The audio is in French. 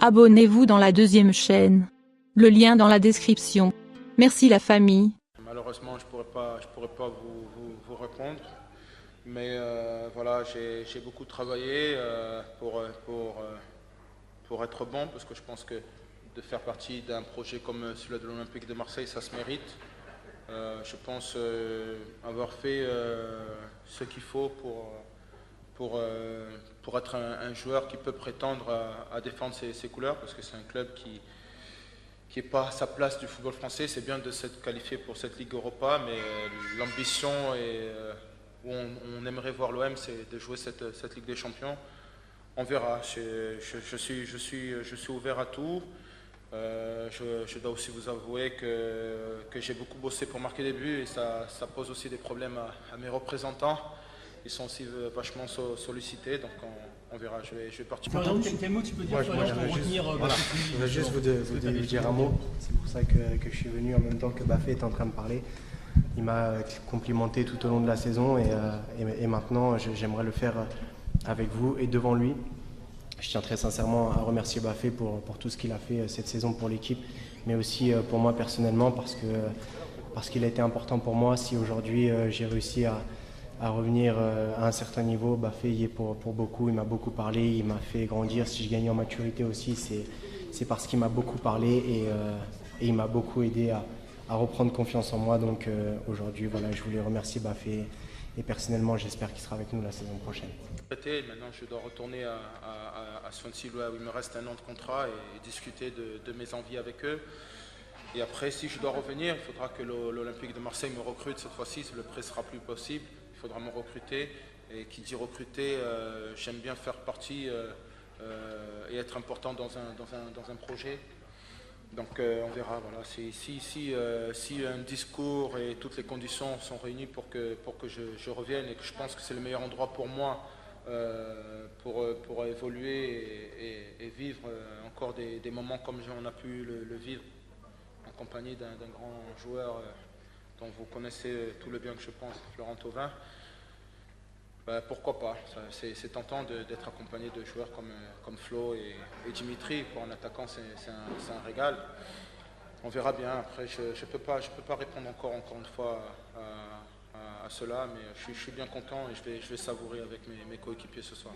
Abonnez-vous dans la deuxième chaîne. Le lien dans la description. Merci la famille. Malheureusement, je pourrais pas vous répondre. Mais voilà, j'ai beaucoup travaillé pour être bon, parce que je pense que de faire partie d'un projet comme celui de l'Olympique de Marseille, ça se mérite. Je pense avoir fait ce qu'il faut pour être un joueur qui peut prétendre à défendre ses couleurs, parce que c'est un club qui n'est pas à sa place du football français. C'est bien de s'être qualifié pour cette Ligue Europa, mais l'ambition où on aimerait voir l'OM, c'est de jouer cette Ligue des Champions. On verra. Je suis ouvert à tout. Je dois aussi vous avouer que j'ai beaucoup bossé pour marquer des buts, et ça pose aussi des problèmes à mes représentants. Ils sont aussi vachement sollicités, donc on verra. Je vais partir. Florian, quel mot tu peux dire, Florian, pour retenir je vais juste vous dire un mot. C'est pour ça que je suis venu en même temps que Bafé est en train de parler. Il m'a complimenté tout au long de la saison, et maintenant j'aimerais le faire avec vous et devant lui. Je tiens très sincèrement à remercier Bafé pour tout ce qu'il a fait cette saison pour l'équipe, mais aussi pour moi personnellement, parce qu'il a été important pour moi. Si aujourd'hui j'ai réussi à revenir à un certain niveau, Bafé y est pour beaucoup. Il m'a beaucoup parlé, il m'a fait grandir. Si je gagne en maturité aussi, c'est parce qu'il m'a beaucoup parlé, et il m'a beaucoup aidé à reprendre confiance en moi. Donc aujourd'hui, voilà, je voulais remercier Bafé, et personnellement, j'espère qu'il sera avec nous la saison prochaine. Maintenant, je dois retourner à Swansea, où il me reste un an de contrat, et discuter de mes envies avec eux. Et après, si je dois revenir, il faudra que l'Olympique de Marseille me recrute cette fois-ci. Le prêt sera plus possible. Il faudra me recruter. Et qui dit recruter, j'aime bien faire partie et être important dans un projet. Donc on verra. Voilà. Si un discours et toutes les conditions sont réunies pour que je revienne, et que je pense que c'est le meilleur endroit pour moi pour évoluer et vivre encore des moments comme on a pu le vivre en compagnie d'un grand joueur dont vous connaissez tout le bien que je pense, Florent Thauvin. Pourquoi pas. C'est tentant d'être accompagné de joueurs comme Flo et Dimitri. Pour un attaquant, c'est un régal. On verra bien. Après, je peux pas répondre encore une fois à cela, mais je suis bien content, et je vais savourer avec mes coéquipiers ce soir.